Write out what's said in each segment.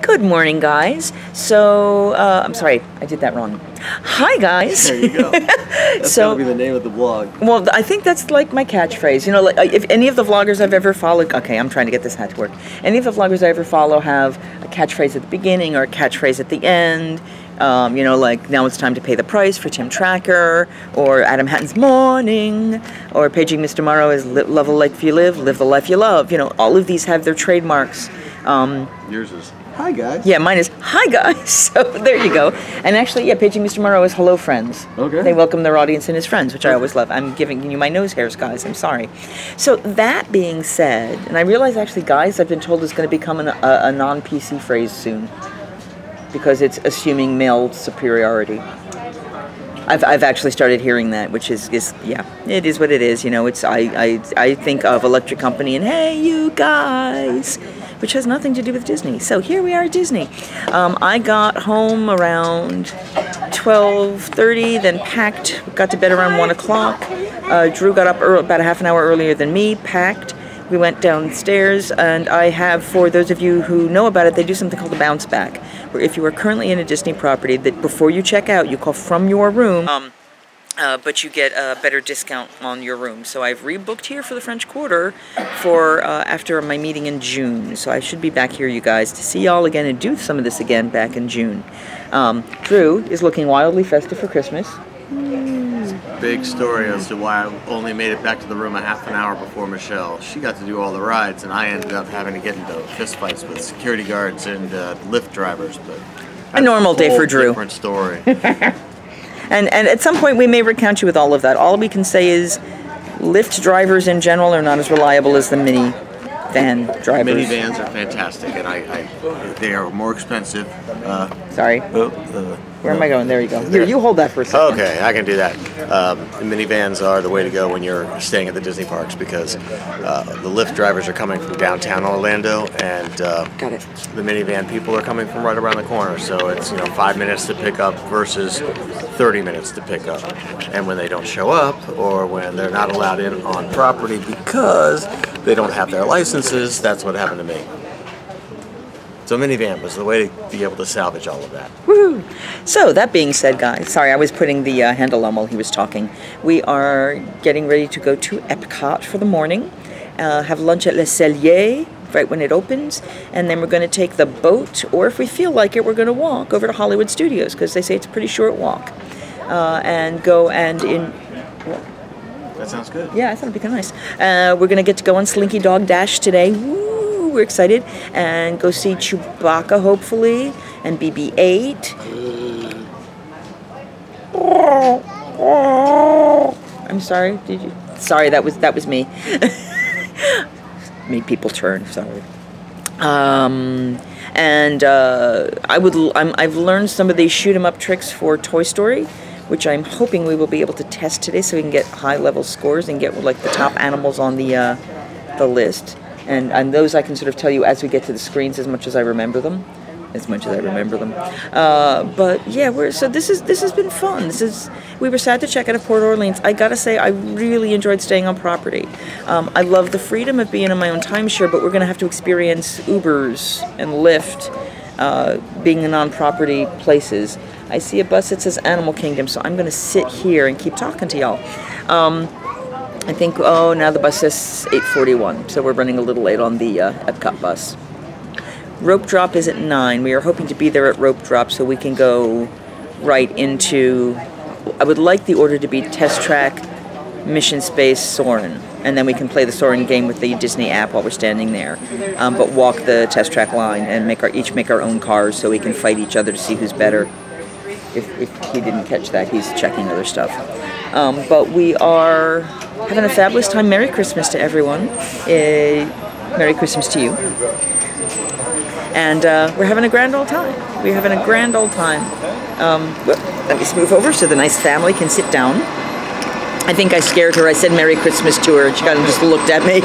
Good morning, guys. So, I'm sorry, I did that wrong. Hi, guys. There you go. That's So, gotta be the name of the vlog. well, I think that's like my catchphrase. You know, like if any of the vloggers I've ever followed, okay, I'm trying to get this hat to work. Any of the vloggers I ever follow have a catchphrase at the beginning or a catchphrase at the end. You know, like now it's time to pay the price for Tim Tracker, or Adam Hatton's morning, or Paging Mr. Morrow is love the life you live the life you love. You know, all of these have their trademarks. Yours is, hi guys. Yeah, mine is, hi guys. So there you go. And actually, yeah, Paging Mr. Morrow is hello friends. Okay. They welcome their audience and his friends, which I always love. I'm giving you my nose hairs, guys. I'm sorry. So that being said, and I realize actually, guys, I've been told is going to become a non-PC phrase soon, because it's assuming male superiority. I've actually started hearing that, which is yeah, it is what it is. You know, it's I think of Electric Company and hey you guys, which has nothing to do with Disney. So here we are at Disney. I got home around 12:30, then packed, got to bed around 1 o'clock. Drew got up about a half an hour earlier than me, packed. We went downstairs, and I have, for those of you who know about it, they do something called a bounce back, where if you are currently in a Disney property, that before you check out, you call from your room, but you get a better discount on your room. So I've rebooked here for the French Quarter for after my meeting in June. So I should be back here, you guys, to see y'all again and do some of this again back in June. Drew is looking wildly festive for Christmas. Big story as to why I only made it back to the room a half an hour before Michelle. She got to do all the rides, and I ended up having to get into fistfights with security guards and Lyft drivers. But a normal day for Drew. Different story. And at some point we may recount you with all of that. All we can say is Lyft drivers in general are not as reliable as the minivan drivers. Minivans are fantastic, and they are more expensive. Sorry. Where am I going? There you go. Here, you hold that for a second. Okay, I can do that. Minivans are the way to go when you're staying at the Disney parks, because the Lyft drivers are coming from downtown Orlando, and Got it. the minivan people are coming from right around the corner. So it's 5 minutes to pick up versus 30 minutes to pick up. And when they don't show up, or when they're not allowed in on property because they don't have their licenses, that's what happened to me. So minivan was the way to be able to salvage all of that. Woohoo! So that being said, guys, sorry, I was putting the handle on while he was talking. We are getting ready to go to Epcot for the morning, have lunch at Le Cellier right when it opens, and then we're going to take the boat, or if we feel like it, we're going to walk over to Hollywood Studios, because they say it's a pretty short walk, and go and in... That sounds good. Yeah, I thought it'd be kind of nice. We're going to get to go on Slinky Dog Dash today. Woo! We're excited. And go see Chewbacca, hopefully, and BB-8. I'm sorry. Did you? Sorry, that was me. Made people turn. Sorry. I've learned some of these shoot 'em up tricks for Toy Story, which I'm hoping we will be able to test today, so we can get high-level scores and get like the top animals on the list. And those I can sort of tell you as we get to the screens, as much as I remember them. But yeah, so this has been fun. We were sad to check out of Port Orleans. I gotta say, I really enjoyed staying on property. I love the freedom of being in my own timeshare, but we're gonna have to experience Ubers and Lyft, being in on-property places. I see a bus that says Animal Kingdom, so I'm gonna sit here and keep talking to y'all. I think, now the bus says 8:41, so we're running a little late on the Epcot bus. Rope drop is at 9. We are hoping to be there at rope drop so we can go right into... I would like the order to be Test Track, Mission Space, Soarin', and then we can play the Soarin' game with the Disney app while we're standing there. But walk the Test Track line and each make our own cars so we can fight each other to see who's better. If he didn't catch that, he's checking other stuff. But we are having a fabulous time. Merry Christmas to everyone. Merry Christmas to you. And we're having a grand old time. We're having a grand old time. Let me move over so the nice family can sit down. I think I scared her. I said Merry Christmas to her, and she kind of just looked at me.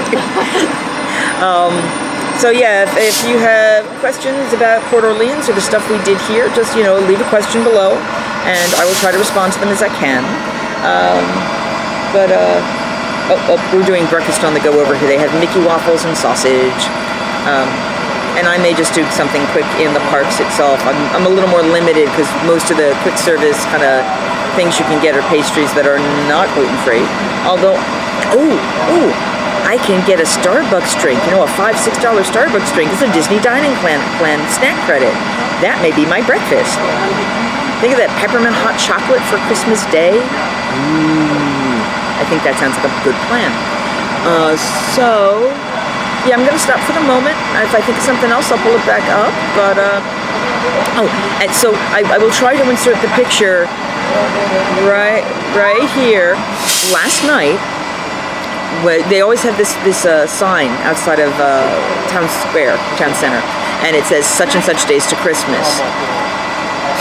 So yeah, if you have questions about Port Orleans or the stuff we did here, just, leave a question below, and I will try to respond to them as I can. We're doing breakfast on the go over here. They have Mickey waffles and sausage. and I may just do something quick in the parks itself. I'm a little more limited because most of the quick service kind of things you can get are pastries that are not gluten-free. Although, I can get a Starbucks drink, you know, a $5-6 Starbucks drink. It's a Disney Dining Plan snack credit. That may be my breakfast. Think of that peppermint hot chocolate for Christmas Day. I think that sounds like a good plan. So, yeah, I'm going to stop for the moment. If I think of something else, I'll pull it back up. But, and so I will try to insert the picture right here. Last night, they always have this sign outside of town center, and it says such and such days to Christmas.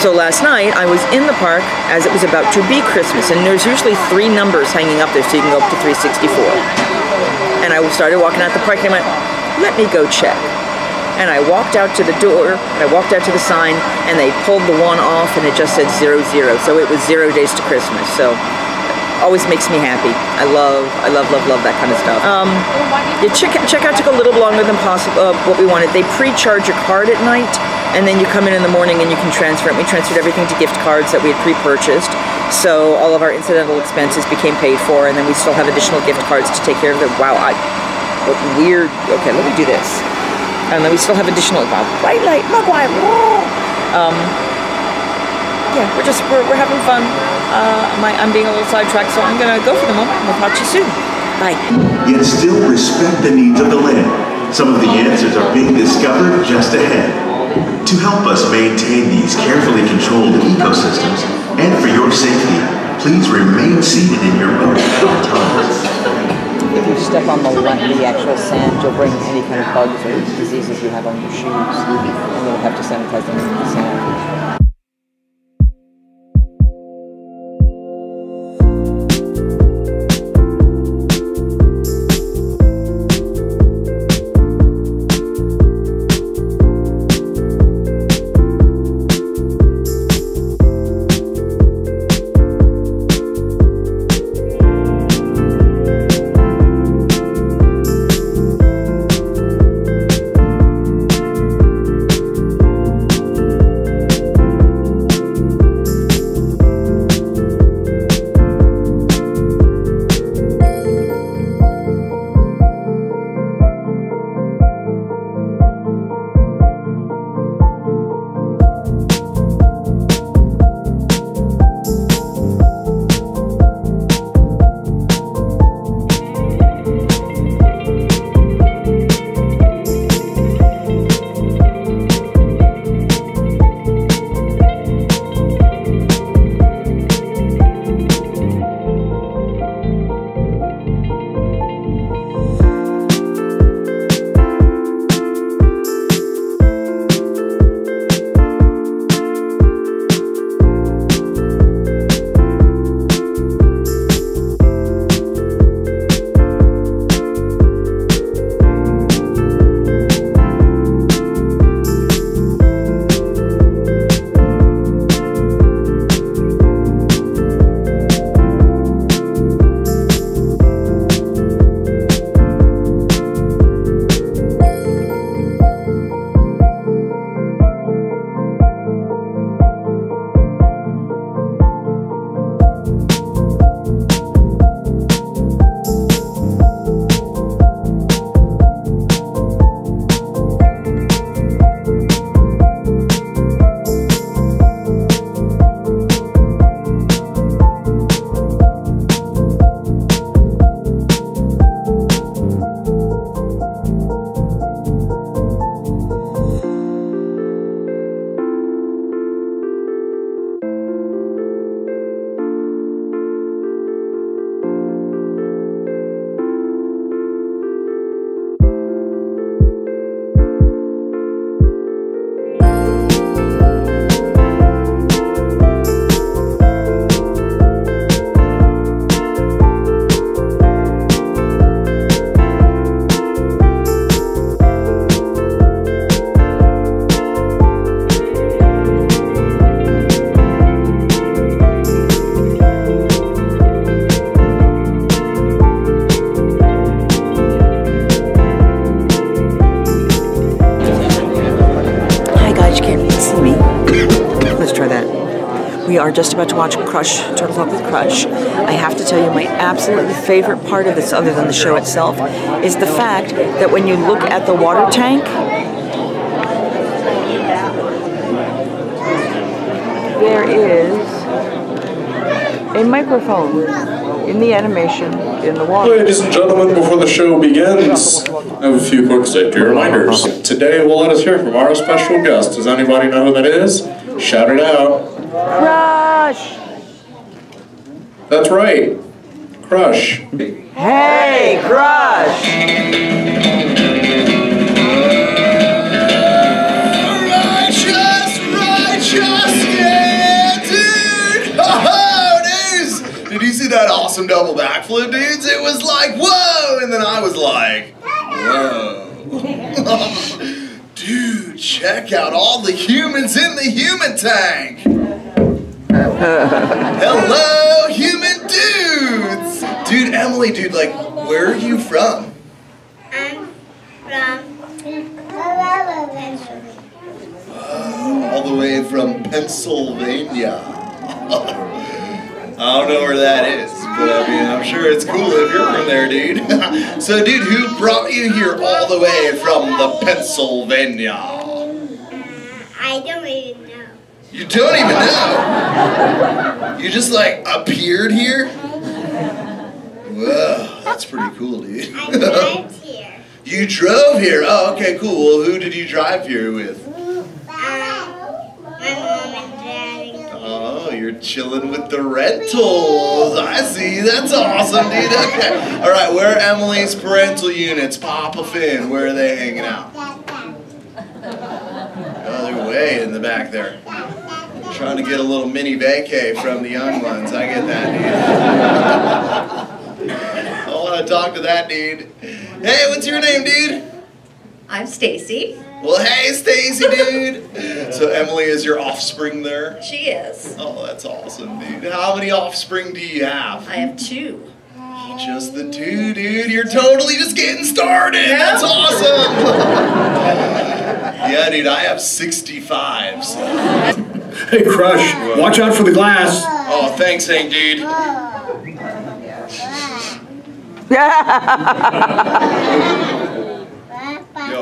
So last night I was in the park as it was about to be Christmas, and there's usually 3 numbers hanging up there so you can go up to 364. And I started walking out the park and I went, let me go check. And I walked out to the door, and I walked out to the sign, and they pulled the 1 off and it just said 00. So it was 0 days to Christmas. So always makes me happy. I love that kind of stuff. Yeah, checkout took a little longer than what we wanted. They pre-charge your card at night, and then you come in the morning and you can transfer it. We transferred everything to gift cards that we had pre-purchased, so all of our incidental expenses became paid for, and then we still have additional gift cards to take care of them. Wow, what weird. Okay, let me do this. And then we still have additional bright light, mugwire. Yeah, we're having fun. I'm being a little sidetracked, so I'm gonna go for the moment. We'll talk to you soon. Bye. Yet still respect the needs of the land. Some of the answers are being discovered just ahead. To help us maintain these carefully controlled ecosystems, and for your safety, please remain seated in your boat at all times. If you step on the actual sand, you'll bring any kind of bugs or diseases you have on your shoes, and you'll have to sanitize them with the sand. We are just about to watch Crush, Turtle Talk with Crush. I have to tell you, my absolutely favorite part of this, other than the show itself, is the fact that when you look at the water tank, there is a microphone in the animation in the water. Ladies and gentlemen, before the show begins, I have a few quick safety reminders. Today we'll let us hear from our special guest. Does anybody know who that is? Shout it out. Crush! That's right. Crush. Hey, Crush! Yeah, dude! Oh, dudes! Did you see that awesome double backflip, dudes? It was like, whoa! And then I was like, whoa. Dude, check out all the humans in the human tank! Hello, human dudes! Dude, Emily, dude, like, where are you from? I'm from Pennsylvania. All the way from Pennsylvania. I don't know where that is, but I mean, I'm sure it's cool if you're from there, dude. So, dude, who brought you here all the way from the Pennsylvania? I don't even know. You don't even know? You just, like, appeared here? Whoa, that's pretty cool, dude. I lived here. You drove here? Oh, okay, cool. Well, who did you drive here with? My mom and daddy. Oh, you're chilling with the rentals. I see. That's awesome, dude. Okay. All right, where are Emily's parental units? Papa Finn, where are they hanging out? Oh, they're way in the back there. Trying to get a little mini vacay from the young ones. I get that, dude. I want to talk to that dude. Hey, what's your name, dude? I'm Stacy. Well, hey, Stacy, dude. So Emily is your offspring there? She is. Oh, that's awesome, dude. How many offspring do you have? I have 2. Oh, just the 2, dude. You're totally just getting started. Yeah. That's awesome. Yeah, dude, I have 65. So. Hey, Crush, watch out for the glass. Oh, thanks, Hank, dude. Yo,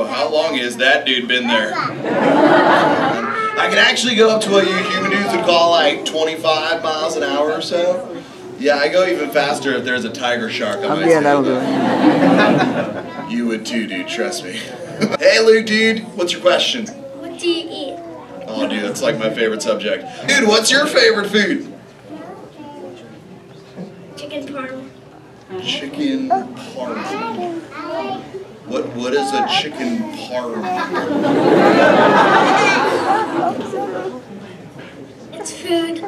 how long has that dude been there? I can actually go up to what you human dudes would call like 25 miles an hour or so. Yeah, I go even faster if there's a tiger shark on my Yeah, that'll do it. You would too, dude, trust me. Hey, Luke, dude, what's your question? What do you eat? Oh, dude, that's like my favorite subject. Dude, what's your favorite food? Chicken parm. Chicken parm. What is a chicken parm? It's food.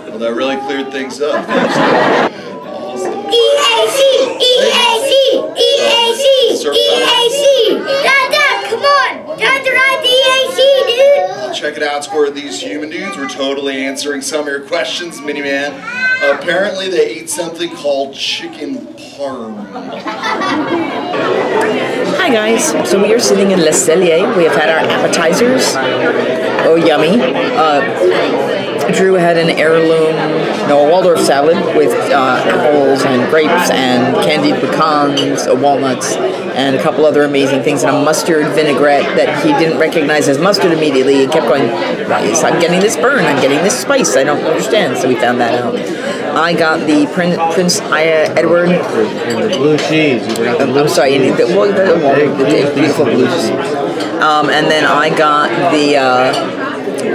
Well, that really cleared things up. Awesome. EAC! EAC! EAC! EAC! Dad, come on! Time to ride the EAC, dude! Check it out, score these human dudes. We're totally answering some of your questions, Mini-Man. Apparently they eat something called chicken parm. Hi guys, so we are sitting in Le Cellier. We have had our appetizers. Oh, yummy. Drew had an heirloom, no, a Waldorf salad with apples and grapes and candied pecans, walnuts, and a couple other amazing things, and a mustard vinaigrette that he didn't recognize as mustard immediately. He kept going, I'm getting this burn, I'm getting this spice, I don't understand, so we found that out. I got the Prince Edward. And the blue cheese. I'm sorry, you need the beautiful blue cheese. And then I got the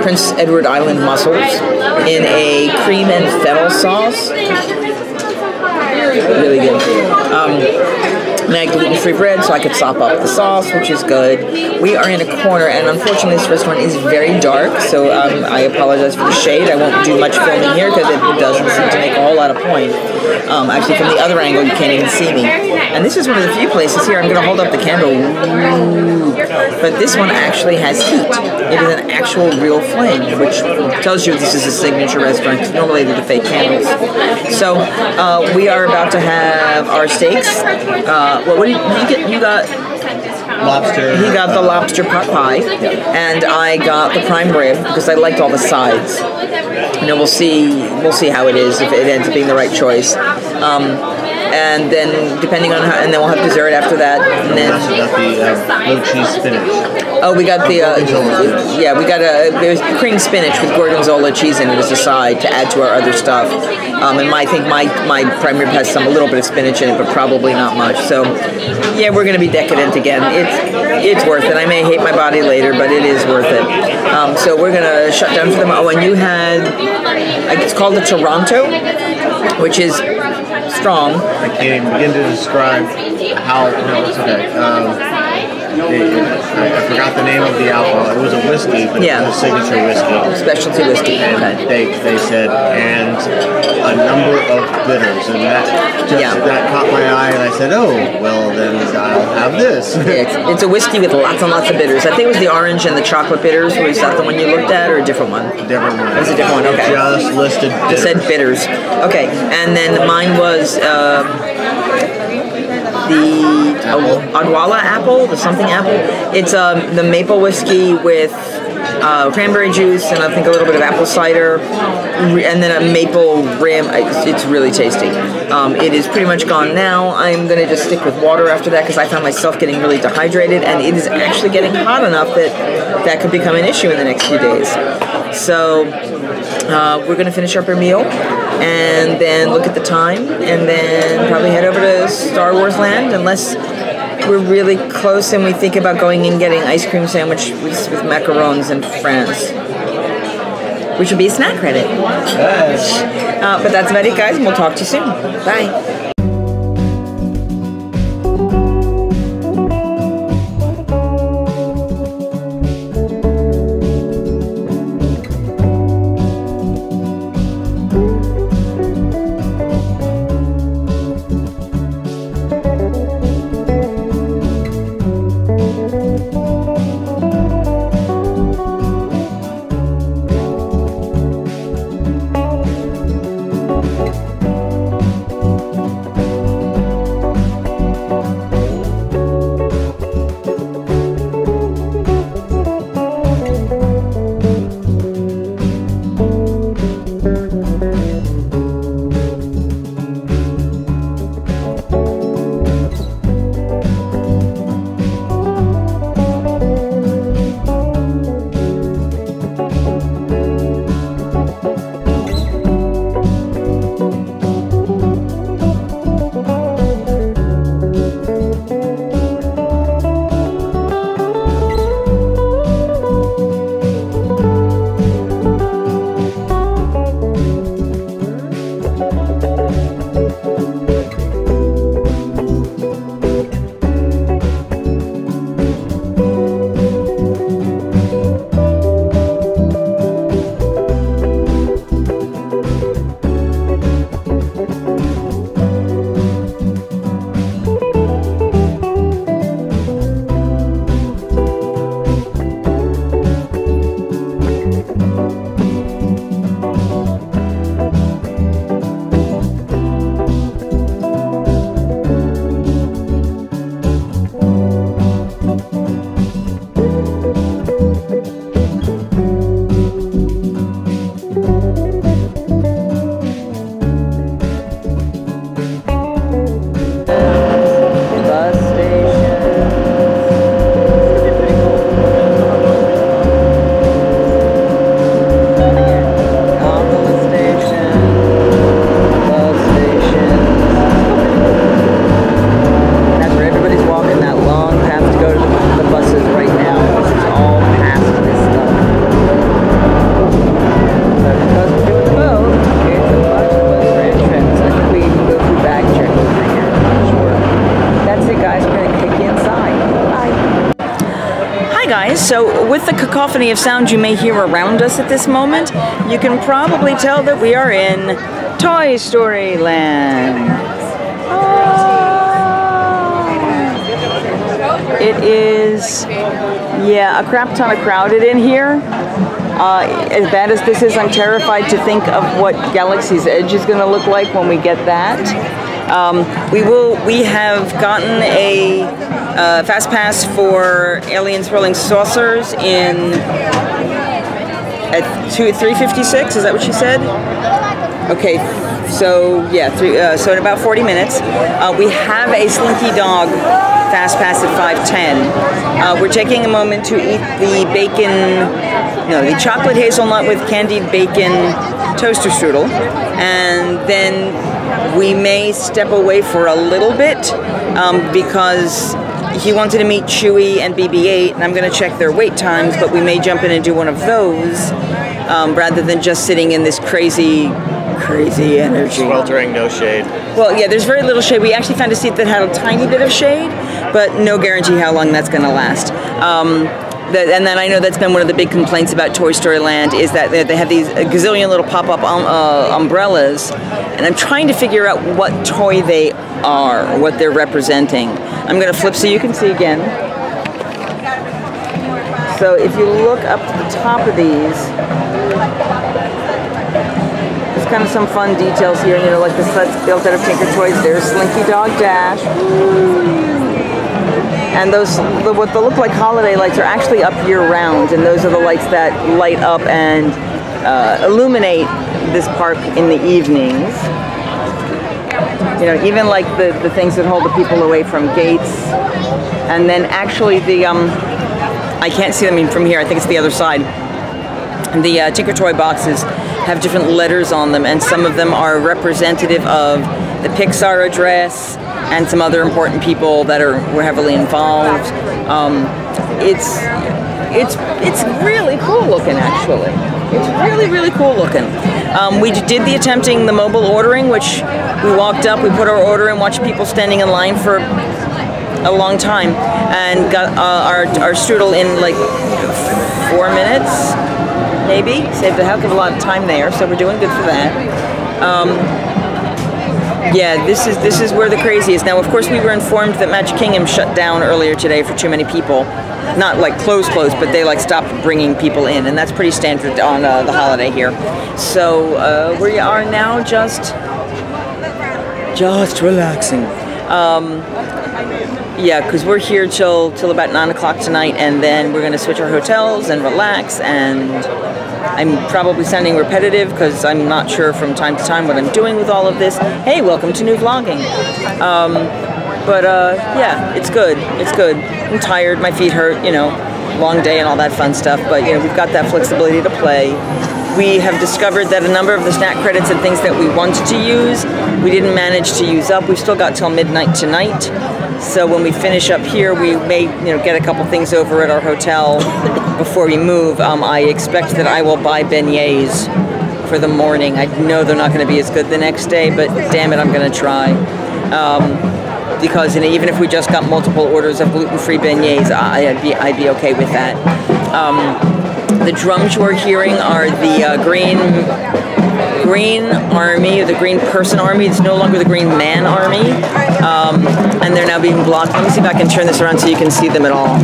Prince Edward Island mussels in a cream and fennel sauce. Really good. And I had gluten-free bread, so I could sop up the sauce, which is good. We are in a corner, and unfortunately this restaurant is very dark, so I apologize for the shade. I won't do much filming here because it doesn't seem to make a whole lot of point. Actually, from the other angle, you can't even see me. And this is one of the few places here. I'm going to hold up the candle. Ooh. But this one actually has heat. It is an actual real flame, which tells you this is a signature restaurant. Normally they're the fake candles. So we are about to have our steaks. Well, what did you get? You got lobster. He got the lobster pot pie, and I got the prime rib because I liked all the sides. You know, we'll see how it is if it ends up being the right choice. And then depending on how, and then we'll have dessert after that. And then got the blue cheese spinach. oh, we got the yeah, we got there's cream spinach with gorgonzola cheese in it as a side to add to our other stuff. And I think my prime rib has a little bit of spinach in it, but probably not much. So yeah, we're gonna be decadent again. It's worth it. I may hate my body later, but it is worth it. So we're gonna shut down for them. Oh, and you had it's called the Toronto, which is strong. I can't even begin to describe how. No, it's okay. I forgot the name of the alcohol. It was a whiskey, but it was a signature whiskey. Specialty whiskey. And they said, and a number of bitters, and that caught my eye, and I said, oh, well then I'll have this. It's a whiskey with lots and lots of bitters. I think it was the orange and the chocolate bitters. Was that the one you looked at, or a different one? Different one. It was a different one. Okay. Just listed bitters. It said bitters. Okay, and then mine was the Odwalla apple, the something apple. It's the maple whiskey with cranberry juice and I think a little bit of apple cider, and then a maple rim. It's really tasty. It is pretty much gone now. I'm going to just stick with water after that because I found myself getting really dehydrated, and it is actually getting hot enough that could become an issue in the next few days. So we're going to finish up our meal and then look at the time and then probably head over to Star Wars Land unless we're really close and we think about going and getting ice cream sandwich with macarons in France, which would be a snack credit. Yes. But that's about it, guys, and we'll talk to you soon. Bye. So with the cacophony of sound you may hear around us at this moment, you can probably tell that we are in Toy Story Land. It is, yeah, a crap ton of crowded in here. As bad as this is, I'm terrified to think of what Galaxy's Edge is going to look like when we get that. We have gotten a fast pass for Aliens Rolling Saucers at 3:56. Is that what she said? Okay. So yeah, so in about 40 minutes, we have a Slinky Dog fast pass at 5:10. We're taking a moment to eat the the chocolate hazelnut with candied bacon toaster strudel, and then we may step away for a little bit because he wanted to meet Chewy and BB-8, and I'm going to check their wait times, but we may jump in and do one of those rather than just sitting in this crazy energy. Sweltering, no shade. Well, yeah, there's very little shade. We actually found a seat that had a tiny bit of shade, but no guarantee how long that's going to last. And then I know that's been one of the big complaints about Toy Story Land is that they have these gazillion little pop-up umbrellas, and I'm trying to figure out what toy they are, or what they're representing. I'm going to flip so you can see again. So if you look up to the top of these, there's kind of some fun details here. You know, like the set's built out of Tinker Toys. There's Slinky Dog Dash. And those, what they look like holiday lights are actually up year-round, and those are the lights that light up and illuminate this park in the evenings. You know, even like the things that hold the people away from gates. And then actually the, I can't see them from here, I think it's the other side. The Tinker Toy boxes have different letters on them, and some of them are representative of the Pixar address and some other important people that were heavily involved. It's really cool looking, actually. It's really cool looking. We did the attempting the mobile ordering, which we walked up, we put our order in, watched people standing in line for a long time, and got our strudel in like 4 minutes, maybe. Saved a heck of a lot of time there, so we're doing good for that. Yeah, this is where the crazy is. Now, of course, we were informed that Magic Kingdom shut down earlier today for too many people. Not like closed, but they like stopped bringing people in, and that's pretty standard on the holiday here. So we are now just relaxing. Yeah, because we're here till about 9 o'clock tonight, and then we're going to switch our hotels and relax, and I'm probably sounding repetitive because I'm not sure from time to time what I'm doing with all of this. Hey, welcome to new vlogging. Yeah, it's good. It's good. I'm tired. My feet hurt, you know, long day and all that fun stuff. But, you know, we've got that flexibility to play. We have discovered that a number of the snack credits and things that we wanted to use, we didn't manage to use up. We've still got till midnight tonight. So when we finish up here, we may, you know, get a couple things over at our hotel before we move. I expect that I will buy beignets for the morning. I know they're not going to be as good the next day, but damn it, I'm going to try. Because, you know, even if we just got multiple orders of gluten-free beignets, I'd be okay with that. The drums we're hearing are the Green Army, or the Green Person Army. It's no longer the Green Man Army, and they're now being blocked. Let me see if I can turn this around so you can see them at all.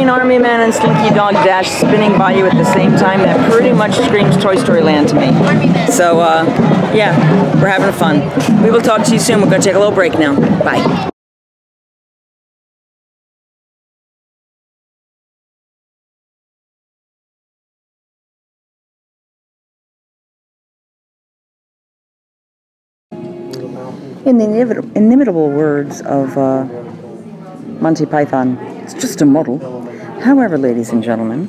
Army Man and Slinky Dog Dash spinning by you at the same time. That pretty much screams Toy Story Land to me. So, yeah, we're having fun. We will talk to you soon. We're going to take a little break now. Bye. In the inimitable words of Monty Python, it's just a model. However, ladies and gentlemen,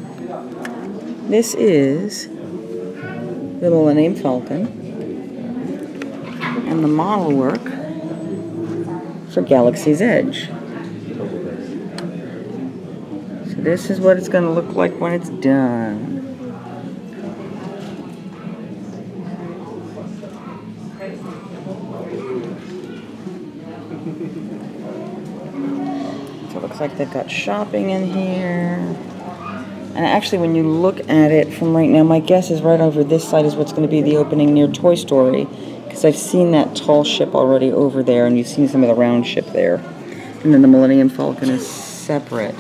this is the Millennium Falcon and the model work for Galaxy's Edge. So this is what it's going to look like when it's done. So it looks like they've got shopping in here. And actually, when you look at it from right now, my guess is right over this side is what's going to be the opening near Toy Story, because I've seen that tall ship already over there, and you've seen some of the round ship there. And then the Millennium Falcon is separate.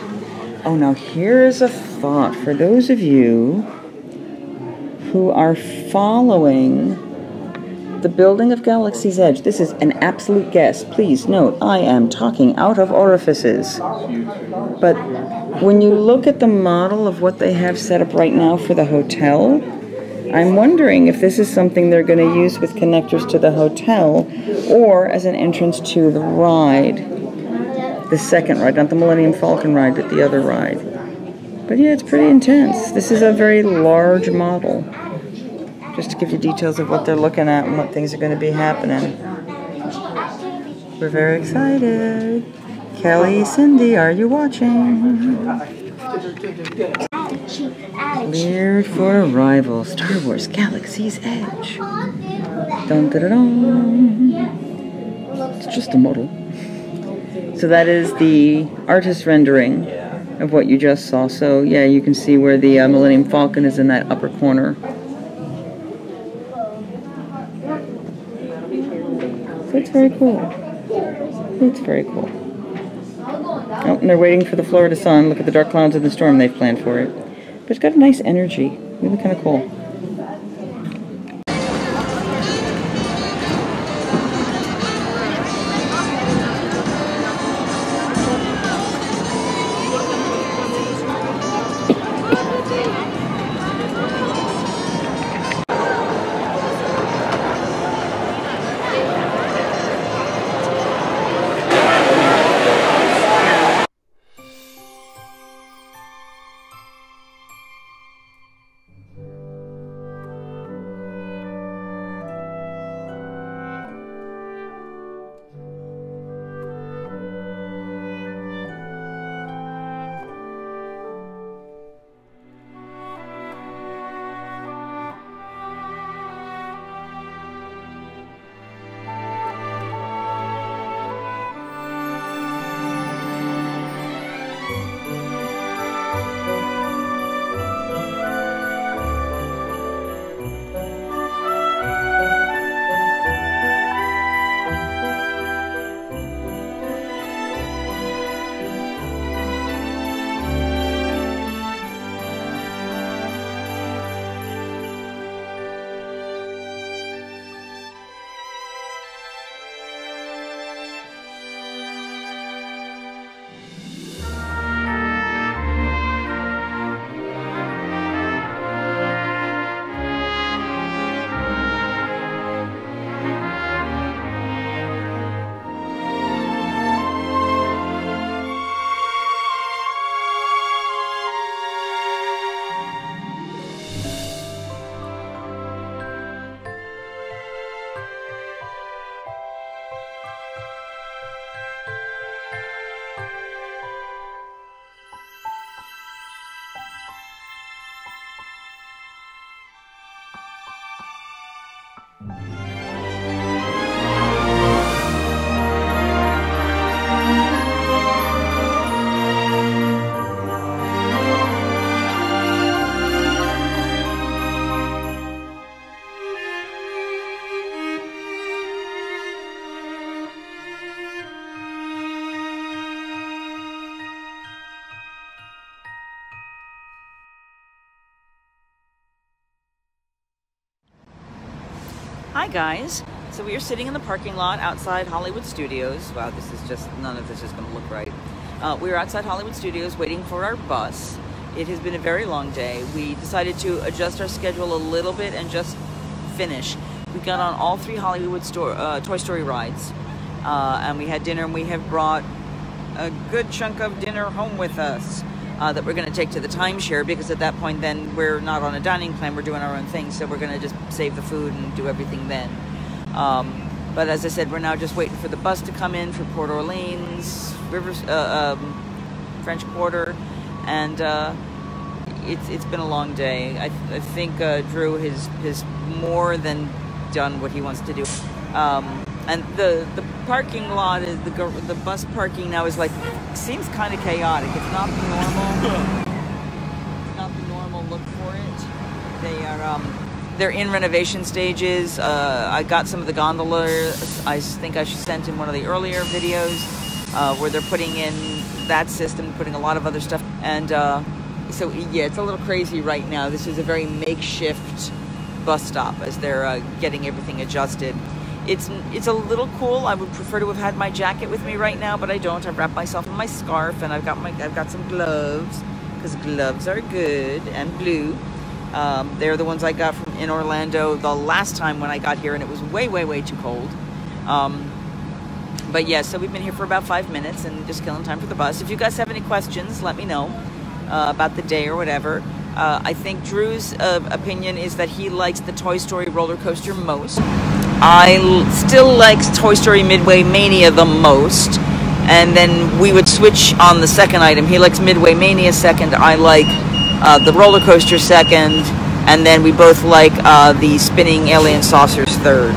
Oh, now here's a thought for those of you who are following the building of Galaxy's Edge. This is an absolute guess. Please note, I am talking out of orifices. But when you look at the model of what they have set up right now for the hotel, I'm wondering if this is something they're going to use with connectors to the hotel or as an entrance to the ride. The second ride, not the Millennium Falcon ride, but the other ride. But yeah, it's pretty intense. This is a very large model. Just to give you details of what they're looking at and what things are going to be happening. We're very excited. Kelly, Cindy, are you watching? Cleared for arrival. Star Wars Galaxy's Edge. Dun, dun, dun, dun. It's just a model. So that is the artist rendering of what you just saw. So yeah, you can see where the Millennium Falcon is in that upper corner. So it's very cool. It's very cool. Oh, and they're waiting for the Florida sun. Look at the dark clouds and the storm they've planned for it. But it's got a nice energy. Really kind of cool. Hi guys, so we are sitting in the parking lot outside Hollywood Studios. Wow, this is just, none of this is going to look right. We are outside Hollywood Studios waiting for our bus. It has been a very long day. We decided to adjust our schedule a little bit and just finish. We got on all 3 Hollywood Toy Story rides, and we had dinner, and we have brought a good chunk of dinner home with us that we're going to take to the timeshare, because at that point then we're not on a dining plan, we're doing our own thing, so we're going to just save the food and do everything then. But as I said, we're now just waiting for the bus to come in for Port Orleans, French Quarter, and it's been a long day. I think Drew has more than done what he wants to do. And the parking lot, the bus parking now is like, seems kind of chaotic. It's not the They're in renovation stages. I got some of the gondolas. I think I sent in one of the earlier videos where they're putting in that system, putting a lot of other stuff. And so, yeah, it's a little crazy right now. This is a very makeshift bus stop as they're getting everything adjusted. It's a little cool. I would prefer to have had my jacket with me right now, but I don't. I've wrapped myself in my scarf, and I've got some gloves, because gloves are good, and blue. They're the ones I got in Orlando the last time when I got here, and it was way, way, way too cold. But yeah, so we've been here for about 5 minutes and just killing time for the bus. If you guys have any questions, let me know about the day or whatever. I think Drew's opinion is that he likes the Toy Story roller coaster most. I still like Toy Story Midway Mania the most. And then we would switch on the second item. He likes Midway Mania second. I like the roller coaster second. And then we both like the spinning alien saucers third.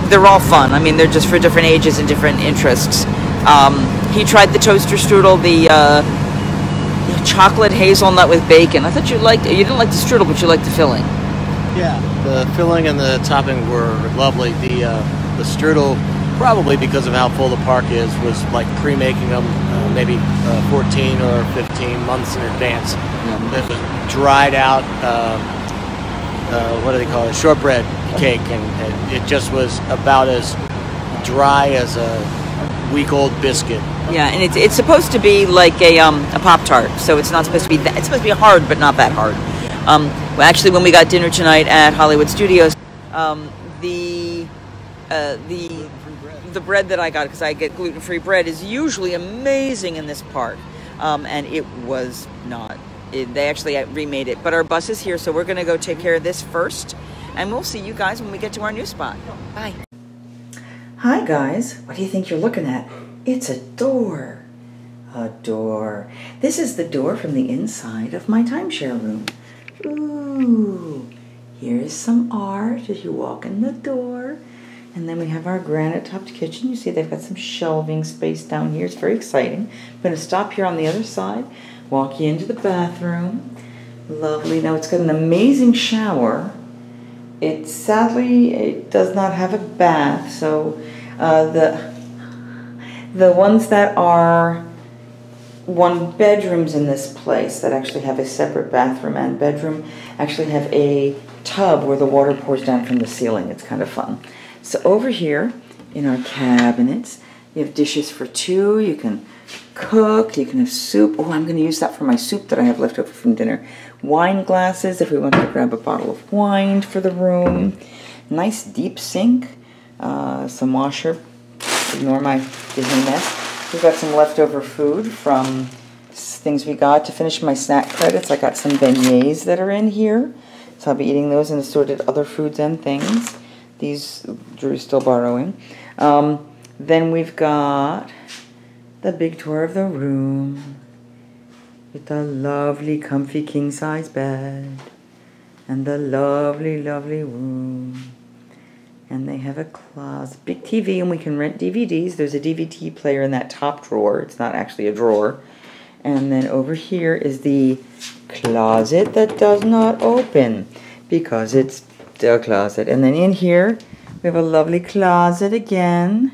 They're all fun. I mean, they're just for different ages and different interests. He tried the toaster strudel, the chocolate hazelnut with bacon. I thought you didn't like the strudel, but you liked the filling. Yeah, the filling and the topping were lovely. The strudel, probably because of how full the park is, was like pre-making them maybe 14 or 15 months in advance. It was dried out, what do they call it, shortbread cake, and it just was about as dry as a week-old biscuit. Yeah, and it's supposed to be like a Pop-Tart, so it's not supposed to be that. It's supposed to be hard, but not that hard. Well, actually, when we got dinner tonight at Hollywood Studios, the bread that I got, because I get gluten-free bread, is usually amazing in this park, and it was not. They actually remade it. But our bus is here, so we're going to go take care of this first, and we'll see you guys when we get to our new spot. Bye. Hi, guys. What do you think you're looking at? It's a door. A door. This is the door from the inside of my timeshare room. Ooh. Here's some art as you walk in the door. And then we have our granite-topped kitchen. You see they've got some shelving space down here. It's very exciting. I'm going to stop here on the other side, walk you into the bathroom. Lovely. Now it's got an amazing shower. Sadly, it does not have a bath, so the ones that are one bedrooms in this place that actually have a separate bathroom and bedroom actually have a tub where the water pours down from the ceiling. It's kind of fun. So over here in our cabinets, you have dishes for two. You can cook, you can have soup. Oh, I'm going to use that for my soup that I have left over from dinner. Wine glasses if we want to grab a bottle of wine for the room. Nice deep sink. Some washer. Ignore my Disney mess. We've got some leftover food from things we got to finish my snack credits. I got some beignets that are in here. So I'll be eating those and assorted other foods and things. These Drew's still borrowing. Then we've got the big tour of the room with the lovely comfy king-size bed and the lovely, lovely room. And they have a closet, big TV, and we can rent DVDs. There's a DVD player in that top drawer. It's not actually a drawer. And then over here is the closet that does not open because it's still a closet. And then in here, we have a lovely closet again.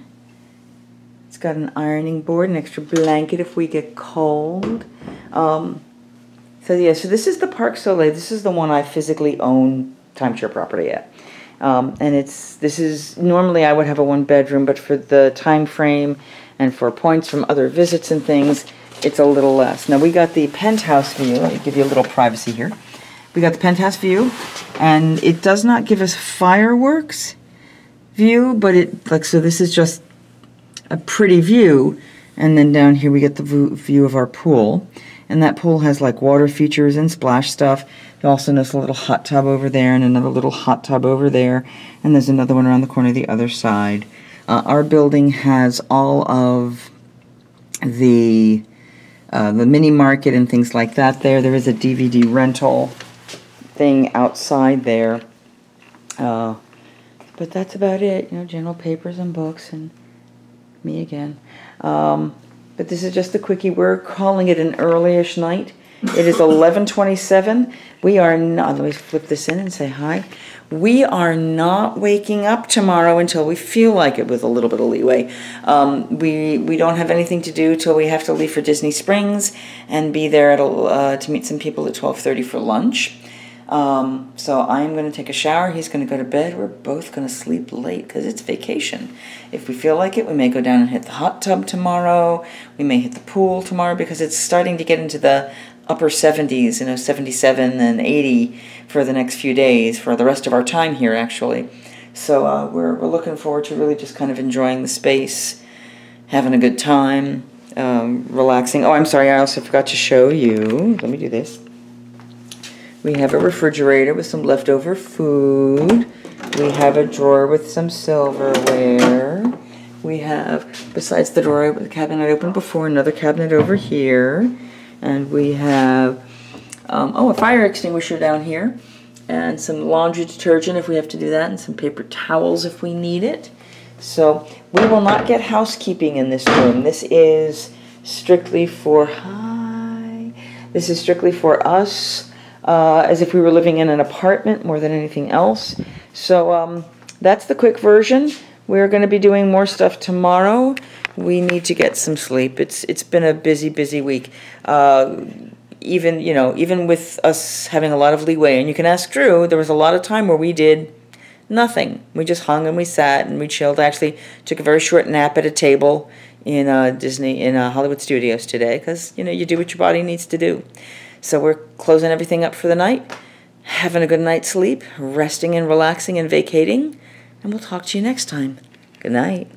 It's got an ironing board, an extra blanket if we get cold. So yeah, so this is the Parc Soleil. This is the one I physically own timeshare property at. And this is normally I would have a one bedroom, but for the time frame and for points from other visits and things, it's a little less. Now we got the penthouse view. Let me give you a little privacy here. We got the penthouse view, and it does not give us fireworks view, but so this is just a pretty view. And then down here we get the view of our pool. And that pool has like water features and splash stuff. It also has a little hot tub over there and another little hot tub over there. And there's another one around the corner the other side. Our building has all of the mini market and things like that there. There is a DVD rental thing outside there. But that's about it. You know, general papers and books and me again. But this is just a quickie. We're calling it an early-ish night It is 11:27. We are not, let me flip this in and say hi. We are not waking up tomorrow until we feel like it with a little bit of leeway. We don't have anything to do till we have to leave for Disney Springs and be there at to meet some people at 12:30 for lunch. So I'm going to take a shower. He's going to go to bed. We're both going to sleep late because it's vacation. If we feel like it, we may go down and hit the hot tub tomorrow. We may hit the pool tomorrow because it's starting to get into the upper 70s, 77 and 80 for the next few days, for the rest of our time here, actually. So we're looking forward to really just kind of enjoying the space, having a good time, relaxing. Oh, I'm sorry, I also forgot to show you. Let me do this. We have a refrigerator with some leftover food. We have a drawer with some silverware. We have, besides the drawer, the cabinet I opened before, another cabinet over here. And we have, a fire extinguisher down here. And some laundry detergent if we have to do that. And some paper towels if we need it. So we will not get housekeeping in this room. This is strictly for, This is strictly for us. As if we were living in an apartment more than anything else. So that's the quick version. We're going to be doing more stuff tomorrow. We need to get some sleep. It's been a busy week. Even with us having a lot of leeway, and you can ask Drew, there was a lot of time where we did nothing. We just hung and we sat and we chilled. I actually took a very short nap at a table in Hollywood Studios today because you do what your body needs to do. So we're closing everything up for the night, having a good night's sleep, resting and relaxing and vacating, and we'll talk to you next time. Good night.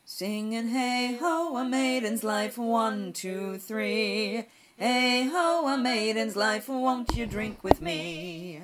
Singing hey ho, a maiden's life, 1, 2, 3. Hey ho, a maiden's life, won't you drink with me?